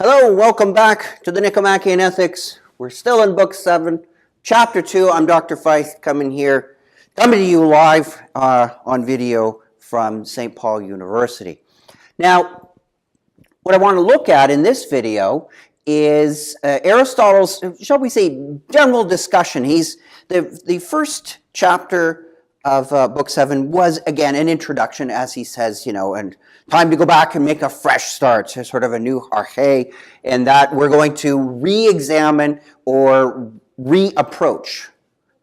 Hello, welcome back to the Nicomachean Ethics. We're still in Book 7, Chapter 2. I'm Dr. Feist coming to you live on video from St. Paul University. Now, what I want to look at in this video is Aristotle's, shall we say, general discussion. The first chapter of Book 7 was, again, an introduction, as he says, and time to go back and make a fresh start, so sort of a new arche, and that we're going to re-examine or reapproach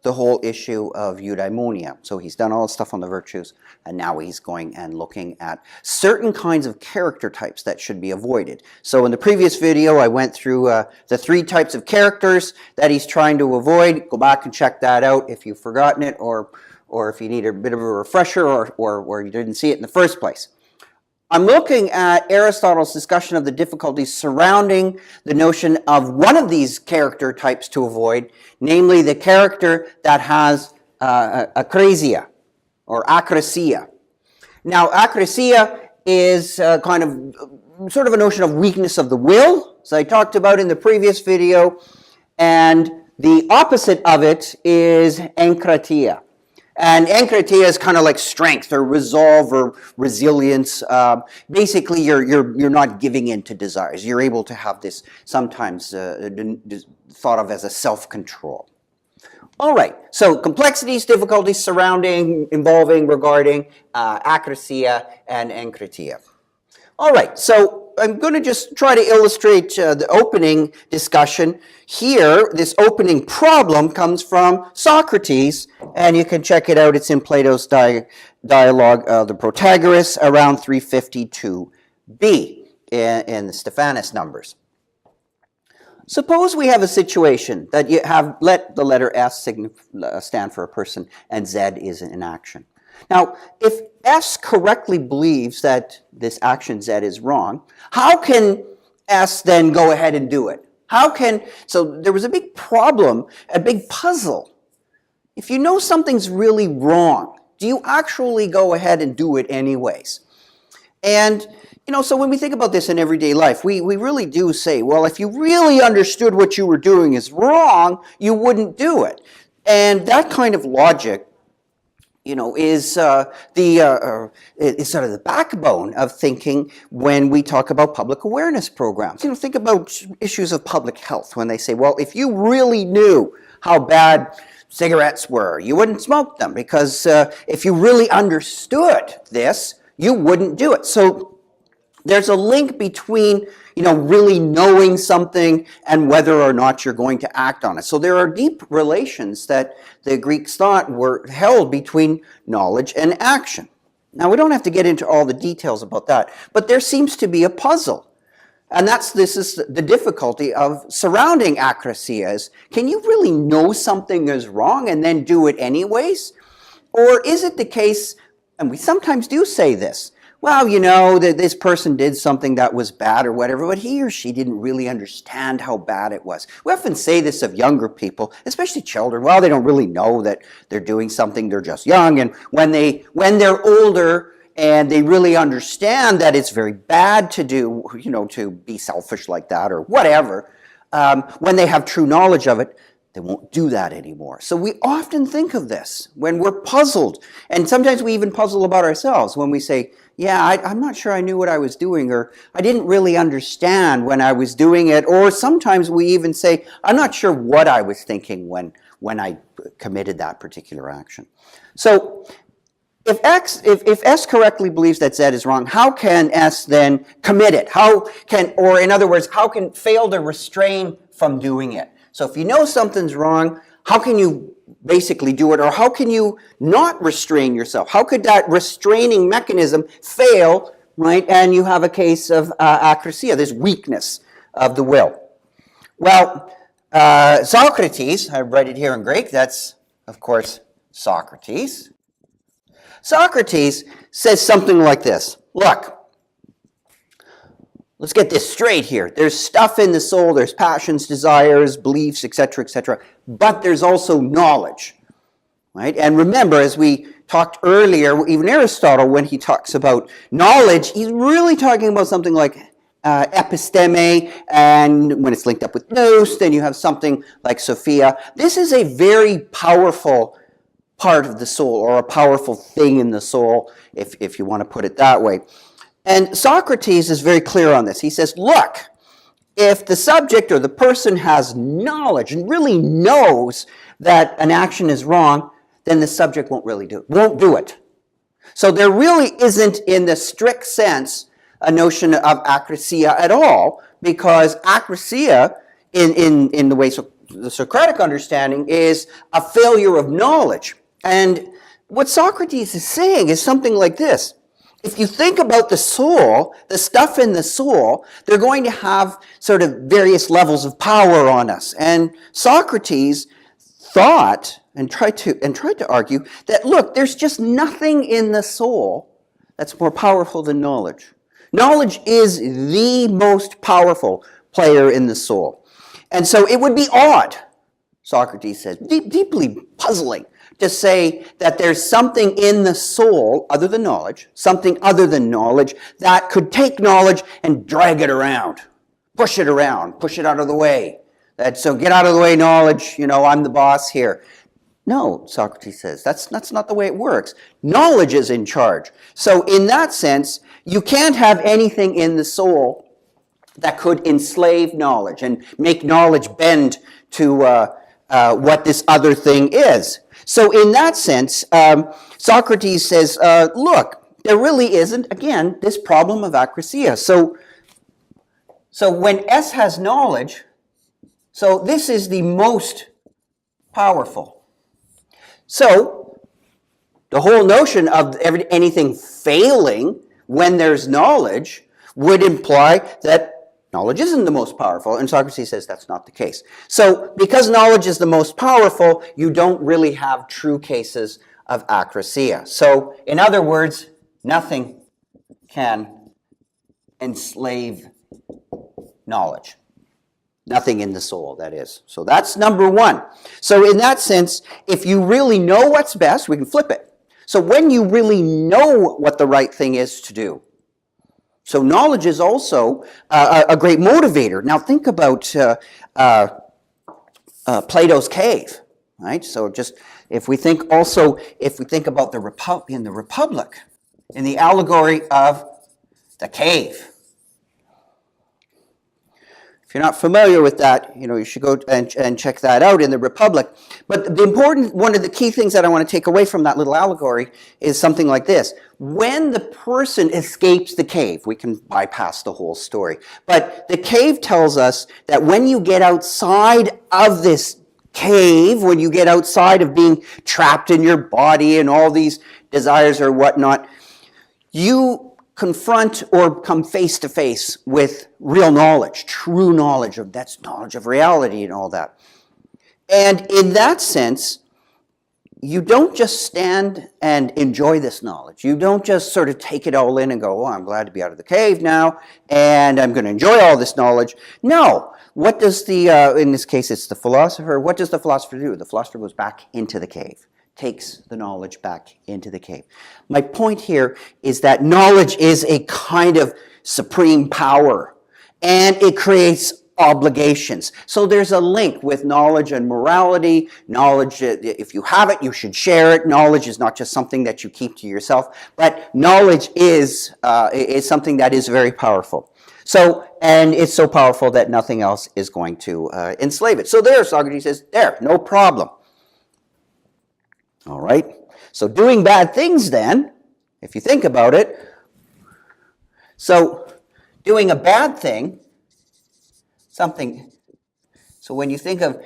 the whole issue of eudaimonia. So he's done all the stuff on the virtues, and now he's going and looking at certain kinds of character types that should be avoided. So in the previous video, I went through the 3 types of characters that he's trying to avoid. Go back and check that out if you've forgotten it, or if you need a bit of a refresher, or you didn't see it in the first place. I'm looking at Aristotle's discussion of the difficulties surrounding the notion of one of these character types to avoid, namely the character that has acrasia or acrasia. Now, acrasia is sort of a notion of weakness of the will, as I talked about in the previous video, and the opposite of it is enkratia. And enkratia is kind of like strength or resolve or resilience. Basically, you're not giving in to desires. You're able to have this sometimes thought of as a self-control. All right, so complexities, difficulties involving, regarding acrasia and enkratia. All right, so I'm going to just try to illustrate the opening discussion. Here, this opening problem comes from Socrates, and you can check it out. It's in Plato's dialogue, the Protagoras, around 352b in the Stephanus numbers. Suppose we have a situation that you have, let the letter S stand for a person, and Z is an action. Now, if S correctly believes that this action Z is wrong, how can S then go ahead and do it? So there was a big problem, a big puzzle. If you know something's really wrong, do you actually go ahead and do it anyways? And, so when we think about this in everyday life, we really do say, well, if you really understood what you were doing is wrong, you wouldn't do it. And that kind of logic is sort of the backbone of thinking when we talk about public awareness programs. Think about issues of public health when they say, well, if you really knew how bad cigarettes were, you wouldn't smoke them, because if you really understood this, you wouldn't do it. So there's a link between really knowing something and whether or not you're going to act on it. So there are deep relations that the Greeks thought were held between knowledge and action. Now, we don't have to get into all the details about that, but there seems to be a puzzle. And this is the difficulty of surrounding acrasia. Can you really know something is wrong and then do it anyways? Or is it the case, and we sometimes do say this, well, that this person did something that was bad or whatever, but he or she didn't really understand how bad it was. We often say this of younger people, especially children. Well, they don't really know that they're doing something. They're just young. And when they're older and they really understand that it's very bad to do, to be selfish like that or whatever, when they have true knowledge of it, they won't do that anymore. So we often think of this when we're puzzled. And sometimes we even puzzle about ourselves when we say, yeah, I'm not sure I knew what I was doing, or I didn't really understand when I was doing it. Or sometimes we even say, I'm not sure what I was thinking when I committed that particular action. So if S correctly believes that Z is wrong, how can S then commit it? Or in other words, how can fail to restrain from doing it? So if you know something's wrong, how can you basically do it? Or how can you not restrain yourself? How could that restraining mechanism fail, right? And you have a case of acrasia, this weakness of the will. Well, Socrates, I write it here in Greek, that's, of course, Socrates. Socrates says something like this. Look, let's get this straight here. There's stuff in the soul, there's passions, desires, beliefs, etc., but there's also knowledge, right? And remember, as we talked earlier, even Aristotle, when he talks about knowledge, he's really talking about something like episteme, and when it's linked up with nous, then you have something like Sophia. This is a very powerful part of the soul, or a powerful thing in the soul, if you want to put it that way. And Socrates is very clear on this. He says, look, if the subject or the person has knowledge and really knows that an action is wrong, then the subject won't do it. So there really isn't, in the strict sense, a notion of acrasia at all, because acrasia, in the way the Socratic understanding, is a failure of knowledge. And what Socrates is saying is something like this. If you think about the soul, the stuff in the soul, they're going to have sort of various levels of power on us. And Socrates thought and tried to argue that, look, there's just nothing in the soul that's more powerful than knowledge. Knowledge is the most powerful player in the soul. And so it would be odd, Socrates says, deeply puzzling, to say that there's something in the soul other than knowledge, something other than knowledge, that could take knowledge and drag it around, push it out of the way. So get out of the way, knowledge, I'm the boss here. No, Socrates says, that's not the way it works. Knowledge is in charge. So in that sense, you can't have anything in the soul that could enslave knowledge and make knowledge bend to what this other thing is. So in that sense, Socrates says, look, there really isn't, again, this problem of acrasia. So when S has knowledge, so this is the most powerful. So the whole notion of anything failing when there's knowledge would imply that knowledge isn't the most powerful, and Socrates says that's not the case. So because knowledge is the most powerful, you don't really have true cases of acrasia. So in other words, nothing can enslave knowledge. Nothing in the soul, that is. So that's number one. So in that sense, if you really know what's best, we can flip it. So when you really know what the right thing is to do. So knowledge is also a great motivator. Now think about Plato's cave, right? So just if we think about in the Republic, in the allegory of the cave. If you're not familiar with that, you should go and check that out in the Republic. But one of the key things that I want to take away from that little allegory is something like this. When the person escapes the cave, we can bypass the whole story. But the cave tells us that when you get outside of this cave, when you get outside of being trapped in your body and all these desires or whatnot, you confront or come face to face with real knowledge, true knowledge that's knowledge of reality and all that. And in that sense, you don't just stand and enjoy this knowledge. You don't just sort of take it all in and go, I'm glad to be out of the cave now, and I'm going to enjoy all this knowledge. No. What does in this case it's the philosopher, what does the philosopher do? The philosopher goes back into the cave. Takes the knowledge back into the cave. My point here is that knowledge is a kind of supreme power, and it creates obligations. So there's a link with knowledge and morality. Knowledge, if you have it, you should share it. Knowledge is not just something that you keep to yourself, but knowledge is something that is very powerful. So, and it's so powerful that nothing else is going to enslave it. So there, Socrates says, no problem. All right, so doing bad things then, if you think about it, so doing a bad thing, so when you think of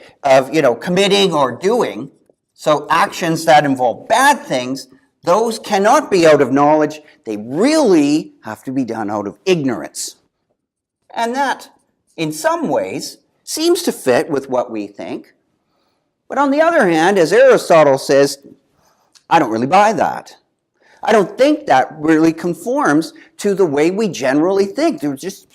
committing or doing, so actions that involve bad things, those cannot be out of knowledge. They really have to be done out of ignorance. And that, in some ways, seems to fit with what we think. But on the other hand, as Aristotle says, I don't really buy that. I don't think that really conforms to the way we generally think.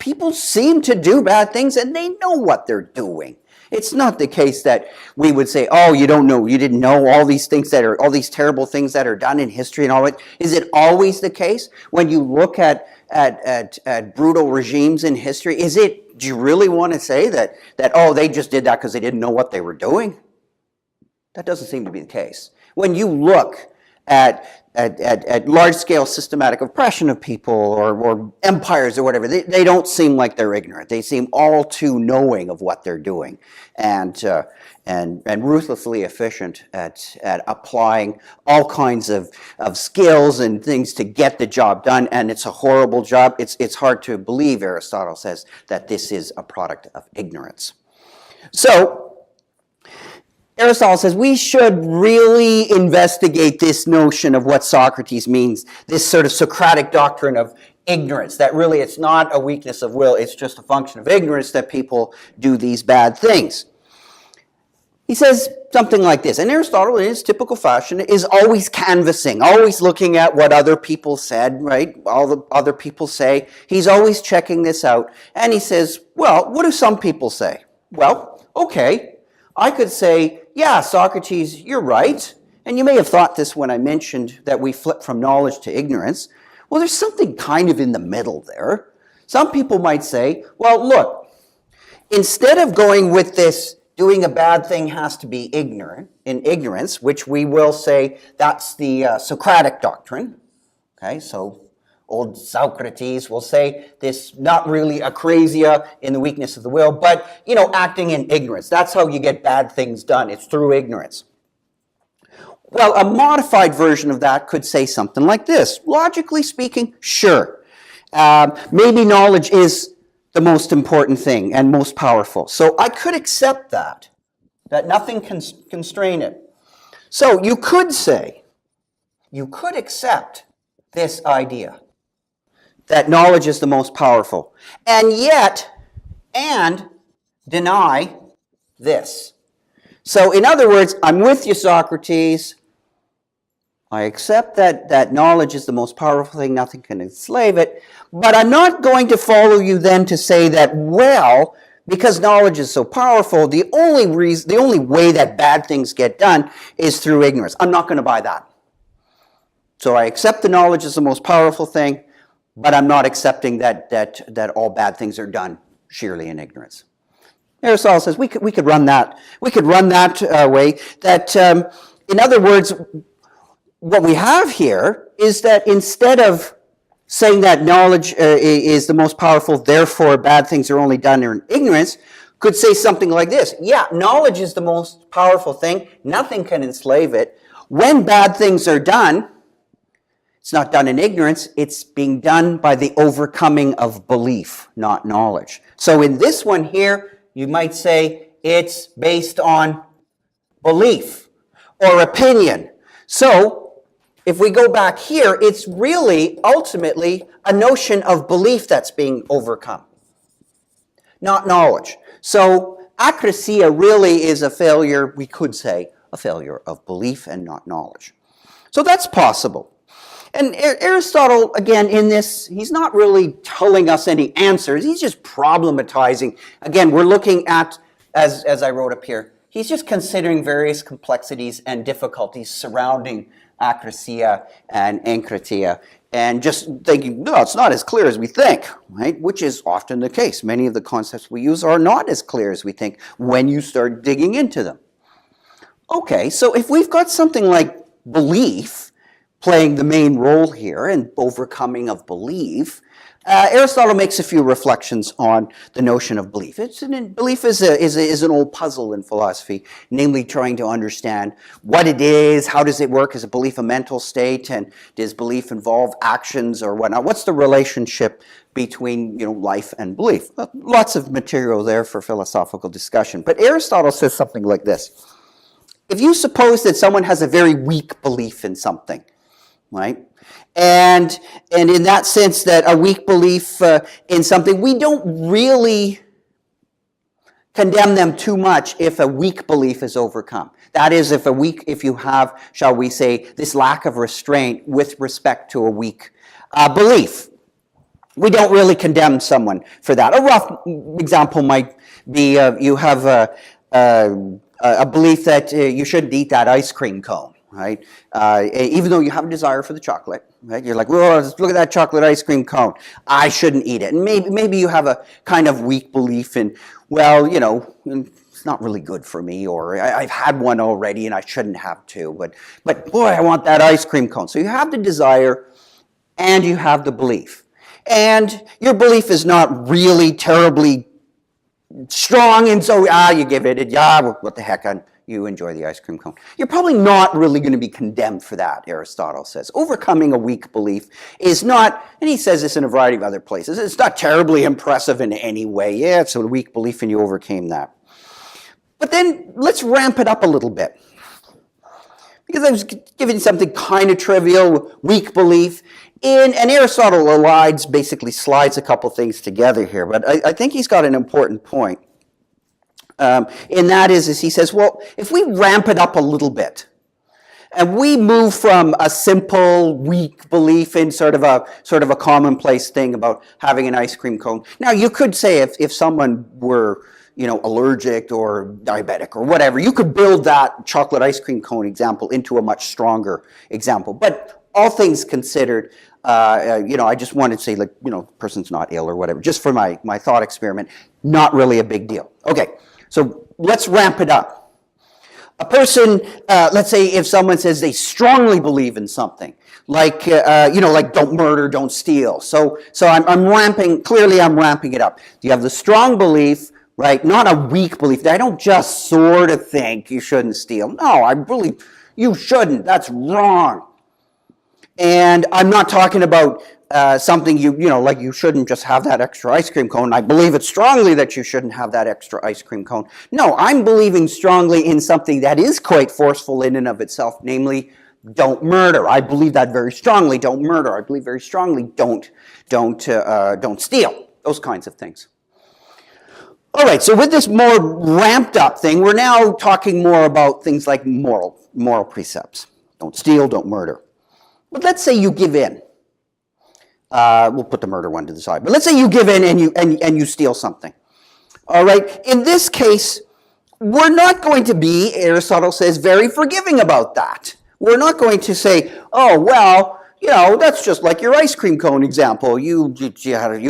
People seem to do bad things and they know what they're doing. It's not the case that we would say, oh, you don't know, you didn't know all these things that are, all these terrible things that are done in history and all that. Is it always the case when you look at brutal regimes in history? Do you really want to say that oh, they just did that because they didn't know what they were doing? That doesn't seem to be the case. When you look at large-scale systematic oppression of people or empires or whatever, they don't seem like they're ignorant. They seem all too knowing of what they're doing and ruthlessly efficient at applying all kinds of skills and things to get the job done, and it's a horrible job. It's hard to believe, Aristotle says, that this is a product of ignorance. So, Aristotle says we should really investigate this notion of what Socrates means, this sort of Socratic doctrine of ignorance, that really it's not a weakness of will, it's just a function of ignorance that people do these bad things. He says something like this, and Aristotle, in his typical fashion, is always canvassing, always looking at what other people said, right? All the other people say. He's always checking this out, and he says, well, what do some people say? Well, okay, I could say, yeah, Socrates, you're right. And you may have thought this when I mentioned that we flip from knowledge to ignorance. Well, there's something kind of in the middle there. Some people might say, well, look, instead of going with this, doing a bad thing has to be ignorance, which we will say that's the Socratic doctrine. Okay, so old Socrates will say this, not really acrasia in the weakness of the will, but, acting in ignorance. That's how you get bad things done. It's through ignorance. Well, a modified version of that could say something like this. Logically speaking, sure. Maybe knowledge is the most important thing and most powerful. So I could accept that nothing can constrain it. So you could accept this idea that knowledge is the most powerful, and deny this. So in other words, I'm with you, Socrates. I accept that knowledge is the most powerful thing, nothing can enslave it, but I'm not going to follow you then to say that, well, because knowledge is so powerful, the only way that bad things get done is through ignorance. I'm not going to buy that. So I accept the knowledge is the most powerful thing, but I'm not accepting that all bad things are done sheerly in ignorance. Aristotle says we could run that. We could run that way. That, in other words, what we have here is that instead of saying that knowledge is the most powerful, therefore bad things are only done in ignorance, could say something like this. Yeah, knowledge is the most powerful thing. Nothing can enslave it. When bad things are done, it's not done in ignorance, it's being done by the overcoming of belief, not knowledge. So in this one here, you might say it's based on belief or opinion. So if we go back here, it's really ultimately a notion of belief that's being overcome, not knowledge. So acrasia really is a failure, we could say, a failure of belief and not knowledge. So that's possible. And Aristotle, again, in this, he's not really telling us any answers. He's just problematizing. Again, we're looking at, as I wrote up here, he's just considering various complexities and difficulties surrounding acrasia and enkratia, and just thinking, no, it's not as clear as we think, right? Which is often the case. Many of the concepts we use are not as clear as we think when you start digging into them. Okay, so if we've got something like belief playing the main role here and overcoming of belief, Aristotle makes a few reflections on the notion of belief. Belief is an old puzzle in philosophy, namely trying to understand what it is, how does it work, is a belief a mental state, and does belief involve actions or whatnot? What's the relationship between life and belief? Lots of material there for philosophical discussion. But Aristotle says something like this. If you suppose that someone has a very weak belief in something, right? And in that sense, that a weak belief in something, we don't really condemn them too much if a weak belief is overcome. That is, if you have, shall we say, this lack of restraint with respect to a weak belief. We don't really condemn someone for that. A rough example might be you have a belief that you shouldn't eat that ice cream cone, right? Even though you have a desire for the chocolate, right? You're like, well, look at that chocolate ice cream cone. I shouldn't eat it. And maybe you have a kind of weak belief in, well, you know, it's not really good for me, or I've had one already and I shouldn't have two. But boy, I want that ice cream cone. So you have the desire and you have the belief. And your belief is not really terribly strong, and so you give it, what the heck, you enjoy the ice cream cone. You're probably not really going to be condemned for that, Aristotle says. Overcoming a weak belief is not, and he says this in a variety of other places, it's not terribly impressive in any way. Yeah, it's a weak belief and you overcame that. But then let's ramp it up a little bit. Because I was giving something kind of trivial, weak belief, and Aristotle basically slides a couple things together here, but I think he's got an important point. And that is he says, well, if we ramp it up a little bit, and we move from a simple, weak belief in sort of a commonplace thing about having an ice cream cone. Now, you could say if someone were, you know, allergic or diabetic or whatever, you could build that chocolate ice cream cone example into a much stronger example. But all things considered, you know, I just wanted to say, like, you know, person's not ill or whatever, just for my thought experiment, not really a big deal. Okay, so let's ramp it up. A person, let's say if someone says they strongly believe in something, like, you know, like don't murder, don't steal. So I'm ramping it up. You have the strong belief, right? Not a weak belief. I don't just sort of think you shouldn't steal. No, I believe you shouldn't. That's wrong. And I'm not talking about something you know, like you shouldn't just have that extra ice cream cone. I believe it strongly that you shouldn't have that extra ice cream cone. No, I'm believing strongly in something that is quite forceful in and of itself, namely, don't murder. I believe that very strongly. Don't murder. I believe very strongly. Don't steal. Those kinds of things. All right. So with this more ramped up thing, we're now talking more about things like moral precepts. Don't steal. Don't murder. But let's say you give in. We'll put the murder one to the side. But let's say you give in and you steal something. All right. In this case, we're not going to be, Aristotle says, very forgiving about that. We're not going to say, oh, well, you know, that's just like your ice cream cone example. You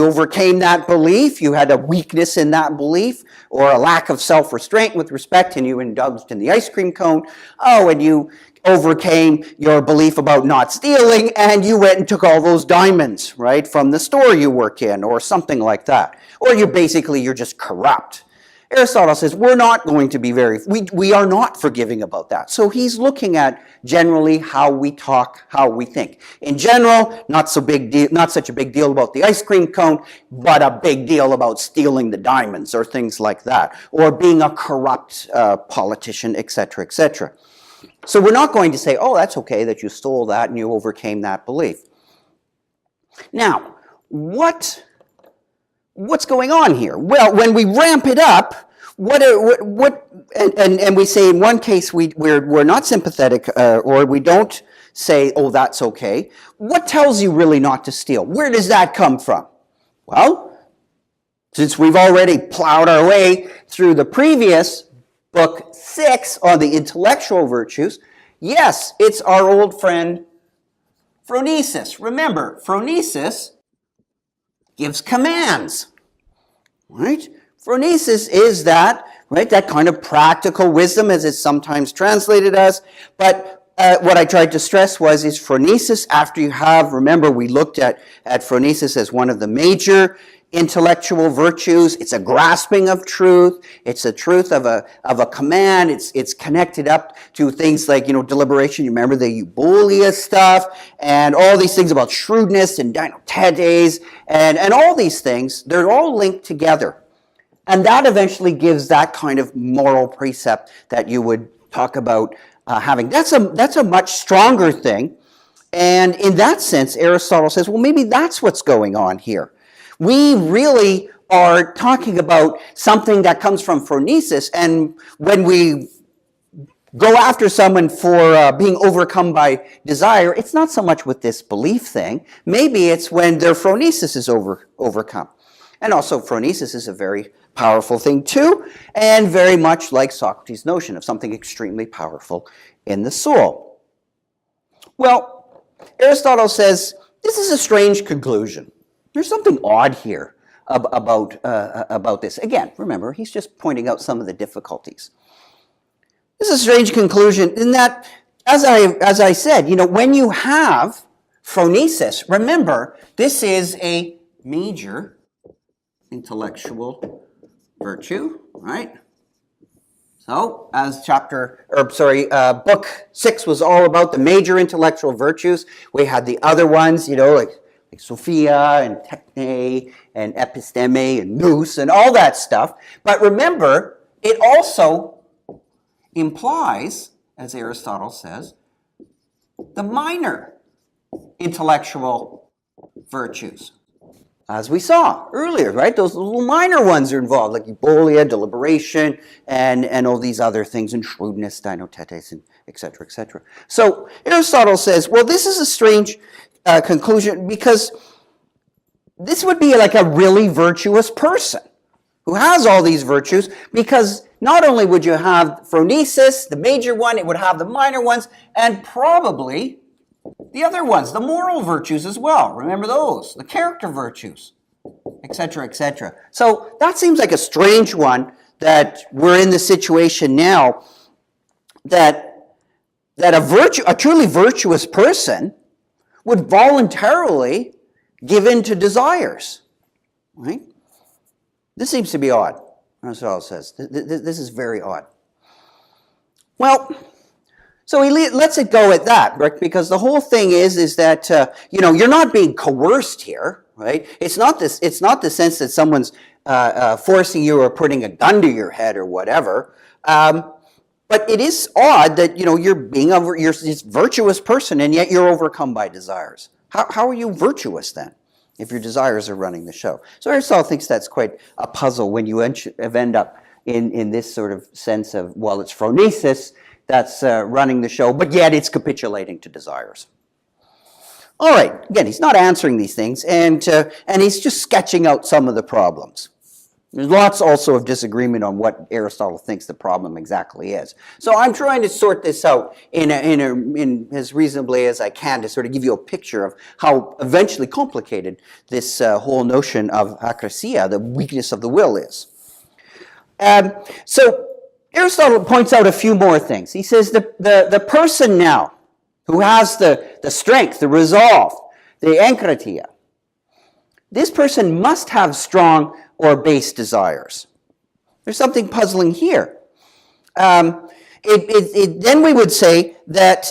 overcame that belief. You had a weakness in that belief or a lack of self-restraint with respect, and you indulged in the ice cream cone. Oh, and you overcame your belief about not stealing, and you went and took all those diamonds, right, from the store you work in, or something like that. Or you're just corrupt. Aristotle says we're not going to be we are not forgiving about that. So he's looking at generally how we talk, how we think. In general, not such a big deal about the ice cream cone, but a big deal about stealing the diamonds or things like that, or being a corrupt politician, etc., etc. So we're not going to say, oh, that's okay that you stole that and you overcame that belief. Now, what's going on here? Well, when we ramp it up, and we say in one case we're not sympathetic, or we don't say, oh, that's okay. What tells you really not to steal? Where does that come from? Well, since we've already plowed our way through the previous Book 6 on the intellectual virtues, yes, it's our old friend Phronesis. Remember, Phronesis gives commands, right? Phronesis is that, right, that kind of practical wisdom as it's sometimes translated as, but what I tried to stress is Phronesis after you have, remember we looked at Phronesis as one of the major intellectual virtues. It's a grasping of truth. It's a truth of a command. It's connected up to things like, you know, deliberation. You remember the Eubulia stuff and all these things about shrewdness and tedes and all these things. They're all linked together. And that eventually gives that kind of moral precept that you would talk about having. That's a much stronger thing. And in that sense, Aristotle says, well, maybe that's what's going on here. We really are talking about something that comes from phronesis, and when we go after someone for being overcome by desire, it's not so much with this belief thing. Maybe it's when their phronesis is overcome. And also, phronesis is a very powerful thing too, and very much like Socrates' notion of something extremely powerful in the soul. Well, Aristotle says this is a strange conclusion. There's something odd here about this. Again, remember, he's just pointing out some of the difficulties. This is a strange conclusion in that, as I said, when you have Phronesis, remember, this is a major intellectual virtue, right? So, as book 6 was all about the major intellectual virtues, we had the other ones, like Sophia and Techne and Episteme and Nous and all that stuff. But remember, it also implies, as Aristotle says, the minor intellectual virtues. As we saw earlier, right? Those little minor ones are involved, like eubolia, deliberation, and all these other things, and shrewdness, dinotetes, and et cetera, et cetera. So Aristotle says, well, this is a strange conclusion because this would be like a really virtuous person who has all these virtues, because not only would you have Phronesis, the major one, it would have the minor ones, and probably the other ones, the moral virtues as well. Remember those, the character virtues, etc., etc. So that seems like a strange one, that we're in the situation now that a truly virtuous person would voluntarily give in to desires, right? This seems to be odd. That's what Aristotle says. This is very odd. Well, so he lets it go at that, right? Because the whole thing is that you're not being coerced here, right? It's not the sense that someone's forcing you or putting a gun to your head or whatever. But it is odd that you're this virtuous person and yet you're overcome by desires. How are you virtuous then, if your desires are running the show? So Aristotle thinks that's quite a puzzle when you end up in this sort of sense of, well, it's Phronesis that's running the show, but yet it's capitulating to desires. All right, again, he's not answering these things, and he's just sketching out some of the problems. There's lots also of disagreement on what Aristotle thinks the problem exactly is. So I'm trying to sort this out in as reasonably as I can to sort of give you a picture of how eventually complicated this whole notion of akrasia, the weakness of the will, is. So Aristotle points out a few more things. He says the person now who has the strength, the resolve, the enkratia, this person must have strong or base desires. There's something puzzling here. Then we would say that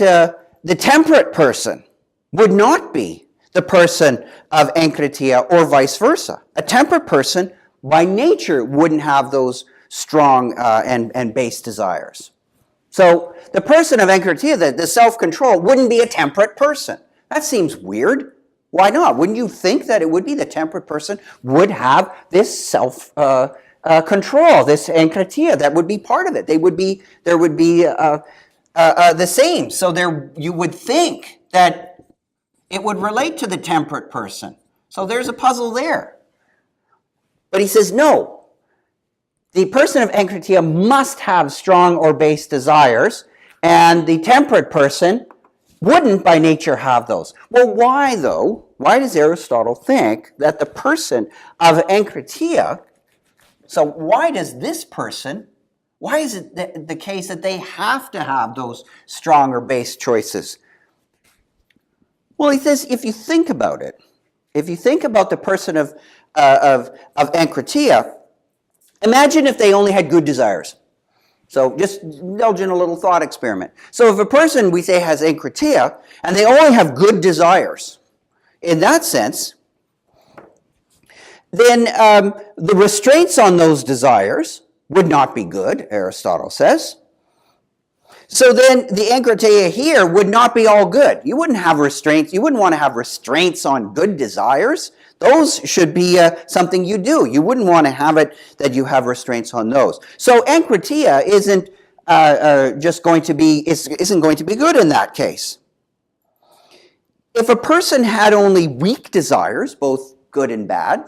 the temperate person would not be the person of enkratia or vice versa. A temperate person by nature wouldn't have those strong and base desires. So the person of enkratia, the self-control, wouldn't be a temperate person. That seems weird. Why not? Wouldn't you think that it would be the temperate person would have this self-control, this enkratia? That would be part of it. There would be the same. So you would think that it would relate to the temperate person. So there's a puzzle there. But he says no. The person of enkratia must have strong or base desires, and the temperate person wouldn't by nature have those. Well, why though? Why does Aristotle think that the person of enkratia, so why is it the case that they have to have those strong or base choices? Well, he says, if you think about it, if you think about the person of enkratia, imagine if they only had good desires. So just indulge in a little thought experiment. So if a person, we say, has enkratia, and they only have good desires, in that sense, then the restraints on those desires would not be good, Aristotle says. So then the enkratia here would not be all good. You wouldn't have restraints. You wouldn't want to have restraints on good desires. Those should be something you do. You wouldn't want to have it that you have restraints on those. So enkratia isn't going to be good in that case. If a person had only weak desires, both good and bad,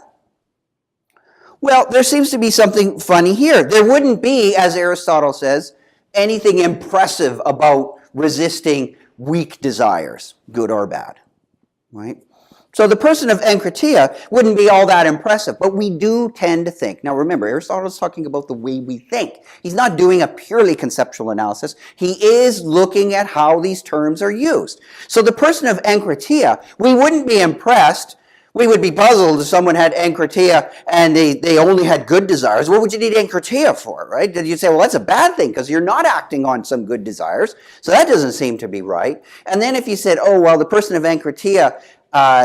Well, there seems to be something funny here. There wouldn't be, as Aristotle says, anything impressive about resisting weak desires, good or bad, right? So the person of enkratia wouldn't be all that impressive, but we do tend to think. Now remember, Aristotle is talking about the way we think. He's not doing a purely conceptual analysis. He is looking at how these terms are used. So the person of enkratia, we wouldn't be impressed. We would be puzzled if someone had enkratia and they only had good desires. What would you need enkratia for, right? You'd say, well, that's a bad thing because you're not acting on some good desires. So that doesn't seem to be right. And then if you said, oh, well, the person of enkratia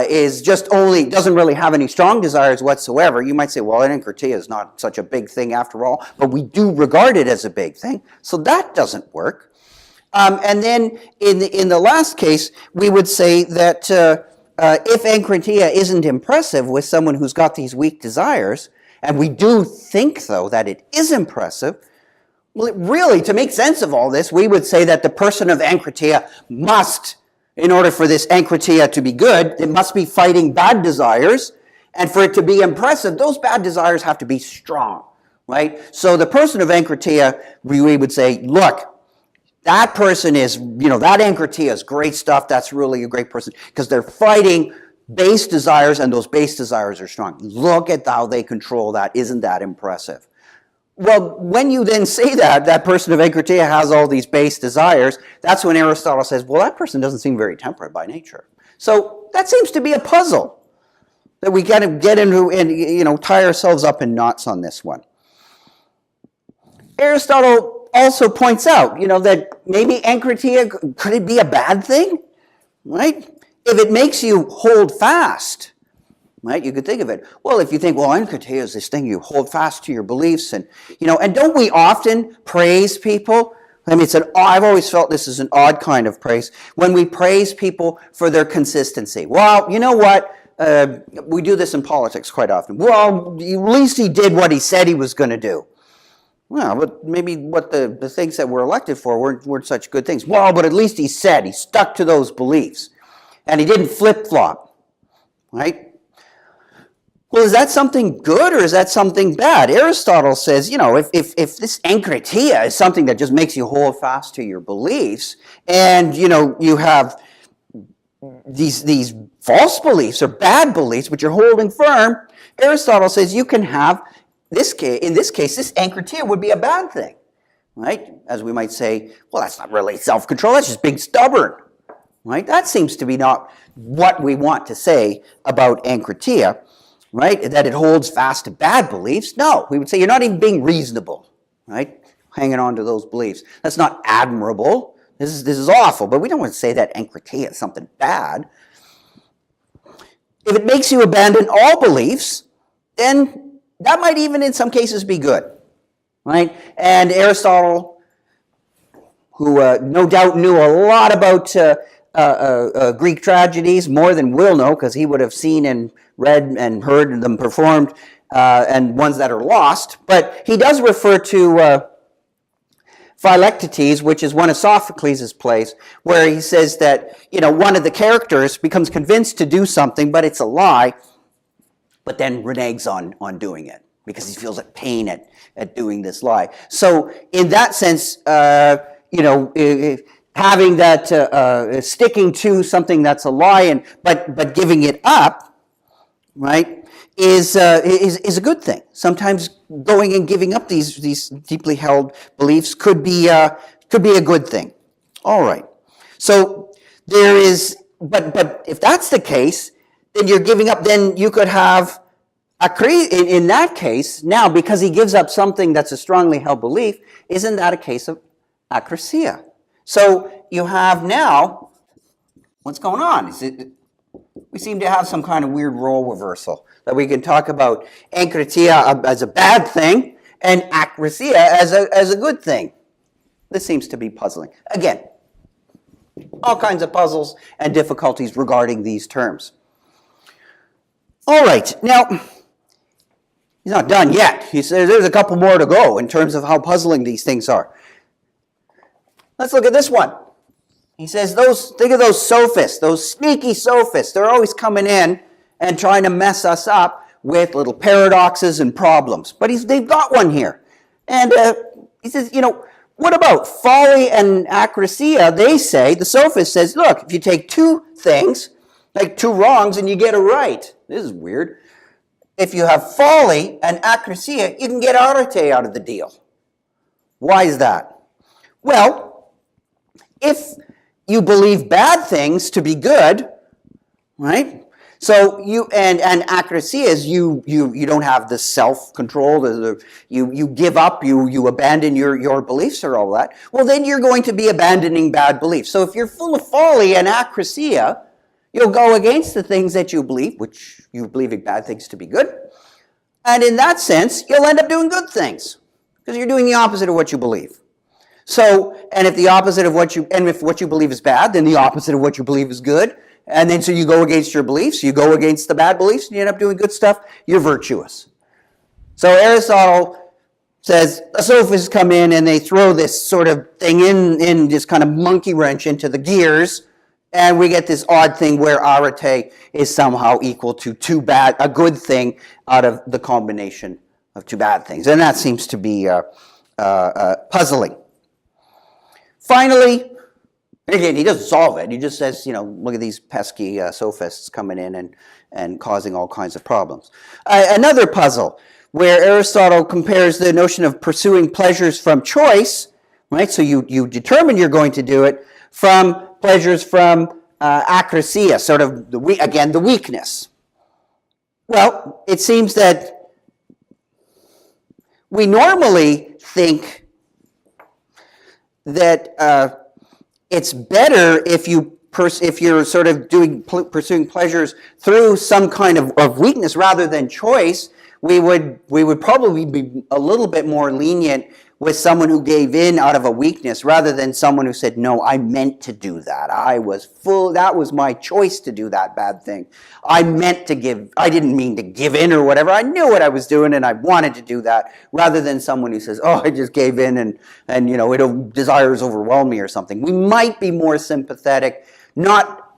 is just doesn't really have any strong desires whatsoever, you might say, well, enkratia is not such a big thing after all, but we do regard it as a big thing. So that doesn't work. And then in the last case, we would say that if enkratia isn't impressive with someone who's got these weak desires, and we do think, though, that it is impressive, well, really, to make sense of all this, we would say that the person of enkratia must, in order for this enkratia to be good, it must be fighting bad desires, and for it to be impressive, those bad desires have to be strong, right? So the person of enkratia, we would say, look, that person is, that enkratia is great stuff. That's really a great person because they're fighting base desires and those base desires are strong. Look at how they control that. Isn't that impressive? Well, when you then say that person of enkratia has all these base desires, that's when Aristotle says, well, that person doesn't seem very temperate by nature. So that seems to be a puzzle that we kind of get into and, tie ourselves up in knots on this one. Aristotle also points out, that maybe enkratia, could it be a bad thing, right? If it makes you hold fast, right? You could think of it. Well, if you think, well, enkratia is this thing, you hold fast to your beliefs, and, and don't we often praise people? I mean, I've always felt this is an odd kind of praise, when we praise people for their consistency. Well, you know what? We do this in politics quite often. Well, at least he did what he said he was going to do. Well, but maybe what the things that we're elected for weren't such good things. Well, but at least he stuck to those beliefs. And he didn't flip-flop, right? Well, is that something good or is that something bad? Aristotle says, if this enkratia is something that just makes you hold fast to your beliefs, and, you have these false beliefs or bad beliefs, but you're holding firm, Aristotle says you can have in this case, this enkratia would be a bad thing, right? As we might say, well, that's not really self-control, that's just being stubborn, right? That seems to be not what we want to say about enkratia, right? That it holds fast to bad beliefs. No, we would say you're not even being reasonable, right? Hanging on to those beliefs. That's not admirable. This is awful, but we don't want to say that enkratia is something bad. If it makes you abandon all beliefs, then that might even in some cases be good, right? And Aristotle, who no doubt knew a lot about Greek tragedies, more than we'll know, because he would have seen and read and heard them performed, and ones that are lost. But he does refer to Philoctetes, which is one of Sophocles' plays, where he says that, one of the characters becomes convinced to do something, but it's a lie, but then reneges on doing it because he feels like pain at doing this lie. So in that sense, having that, sticking to something that's a lie, but giving it up, right, is a good thing. Sometimes going and giving up these deeply held beliefs could be a good thing. All right. So there is, but if that's the case, then you're giving up, then you could have in that case, now, because he gives up something that's a strongly held belief, isn't that a case of akrasia? So you have now, what's going on? We seem to have some kind of weird role reversal, that we can talk about enkratia as a bad thing and akrasia as a good thing. This seems to be puzzling. Again, all kinds of puzzles and difficulties regarding these terms. All right, now, he's not done yet. He says there's a couple more to go in terms of how puzzling these things are. Let's look at this one. He says, think of those sophists, those sneaky sophists. They're always coming in and trying to mess us up with little paradoxes and problems. But they've got one here. And he says, what about folly and akrasia? They say, the sophist says, look, if you take two things, like two wrongs, and you get a right. This is weird. If you have folly and akrasia, you can get arete out of the deal. Why is that? Well, if you believe bad things to be good, right? So and akrasia is you don't have the self-control, you give up, you abandon your beliefs or all that. Well, then you're going to be abandoning bad beliefs. So if you're full of folly and akrasia, you'll go against the things that you believe, which you believe bad things to be good. And in that sense, you'll end up doing good things because you're doing the opposite of what you believe. So, and if what you believe is bad, then the opposite of what you believe is good. And then so you go against your beliefs, you go against the bad beliefs, and you end up doing good stuff, you're virtuous. So Aristotle says, the sophists come in and they throw this sort of thing in this kind of monkey wrench into the gears, and we get this odd thing where arete is somehow equal to a good thing out of the combination of two bad things. And that seems to be puzzling. Finally, again, he doesn't solve it. He just says, look at these pesky sophists coming in and causing all kinds of problems. Another puzzle where Aristotle compares the notion of pursuing pleasures from choice, right? So you determine you're going to do it, from pleasures from akrasia, sort of, the weakness. Well, it seems that we normally think that it's better if you're sort of pursuing pleasures through some kind of weakness rather than choice. We would probably be a little bit more lenient with someone who gave in out of a weakness rather than someone who said, no, I meant to do that. That was my choice to do that bad thing. I didn't mean to give in or whatever. I knew what I was doing and I wanted to do that, rather than someone who says, oh, I just gave in and desires overwhelm me or something. We might be more sympathetic, not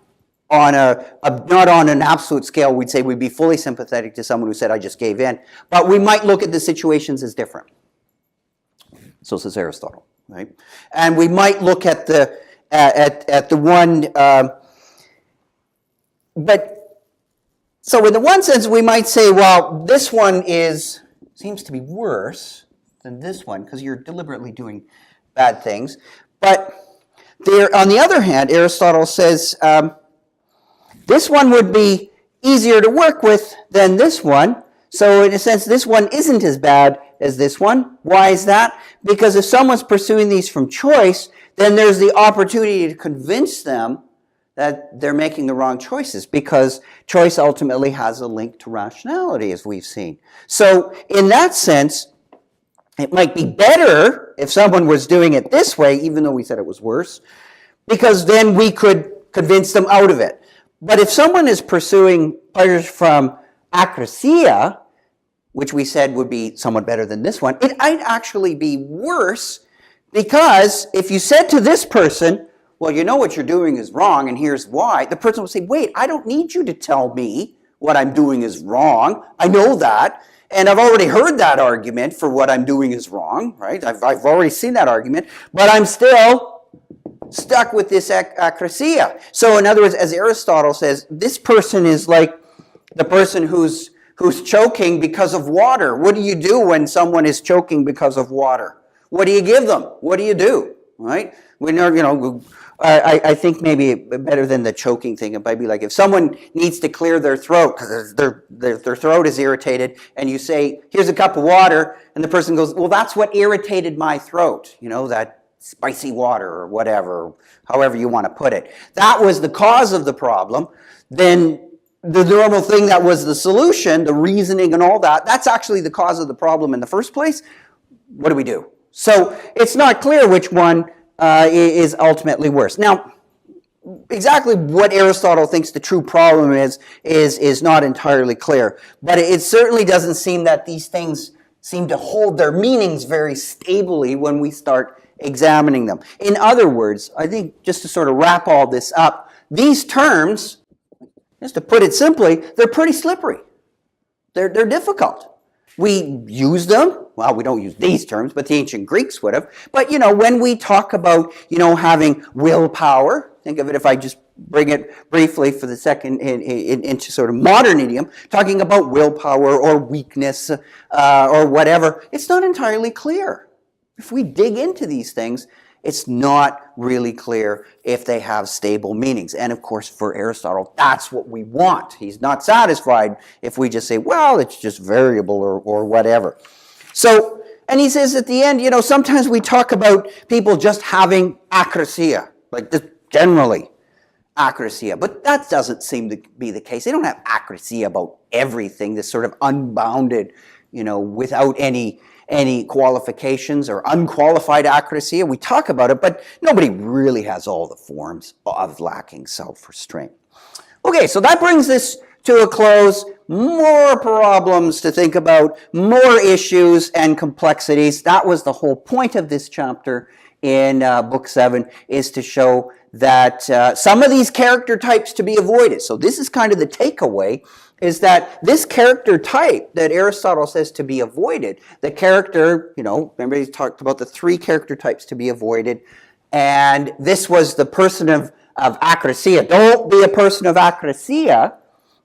on an absolute scale. We'd say we'd be fully sympathetic to someone who said, I just gave in, but we might look at the situations as different. So says Aristotle, right? And we might look at the one, so in the one sense we might say, well, this one seems to be worse than this one because you're deliberately doing bad things. But there, on the other hand, Aristotle says this one would be easier to work with than this one. So in a sense, this one isn't as bad as this one. Why is that? Because if someone's pursuing these from choice, then there's the opportunity to convince them that they're making the wrong choices, because choice ultimately has a link to rationality, as we've seen. So in that sense, it might be better if someone was doing it this way, even though we said it was worse, because then we could convince them out of it. But if someone is pursuing pleasures from akrasia, which we said would be somewhat better than this one, it might actually be worse, because if you said to this person, well, you know what you're doing is wrong, and here's why, the person will say, wait, I don't need you to tell me what I'm doing is wrong. I know that, and I've already heard that argument for what I'm doing is wrong, right? I've already seen that argument, but I'm still stuck with this akrasia. So in other words, as Aristotle says, this person is like the person who's choking because of water. What do you do when someone is choking because of water? What do you give them? What do you do? Right? I think maybe better than the choking thing, it might be like if someone needs to clear their throat because their throat is irritated, and you say, here's a cup of water, and the person goes, well, that's what irritated my throat, that spicy water or whatever, however you want to put it. That was the cause of the problem. Then the normal thing that was the solution, the reasoning and all that, that's actually the cause of the problem in the first place. What do we do? So it's not clear which one is ultimately worse. Now, exactly what Aristotle thinks the true problem is not entirely clear. But it certainly doesn't seem that these things seem to hold their meanings very stably when we start examining them. In other words, I think just to sort of wrap all this up, these terms, just to put it simply, they're pretty slippery. They're difficult. We use them. Well, we don't use these terms, but the ancient Greeks would have. But, when we talk about, having willpower, think of it if I just bring it briefly for the second into sort of modern idiom, talking about willpower or weakness or whatever, it's not entirely clear. If we dig into these things, it's not really clear if they have stable meanings. And of course, for Aristotle, that's what we want. He's not satisfied if we just say, well, it's just variable or whatever. So, and he says at the end, sometimes we talk about people just having acrasia, like just generally acrasia. But that doesn't seem to be the case. They don't have acrasia about everything, this sort of unbounded, without any qualifications or unqualified acrasia. We talk about it, but nobody really has all the forms of lacking self-restraint. Okay, so that brings this to a close. More problems to think about, more issues and complexities. That was the whole point of this chapter in Book 7, is to show that some of these character types to be avoided. So this is kind of the takeaway, is that this character type that Aristotle says to be avoided, the character, remember he talked about the 3 character types to be avoided, and this was the person of acrasia. Don't be a person of acrasia.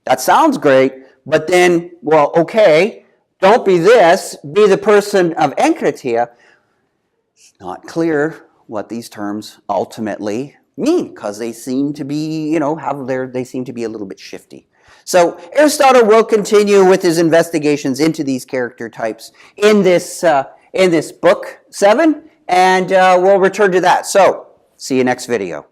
That sounds great, but then, well, okay, don't be this, be the person of enkratia. It's not clear what these terms ultimately mean, because they seem to be, they seem to be a little bit shifty. So Aristotle will continue with his investigations into these character types in this book 7, and we'll return to that. So see you next video.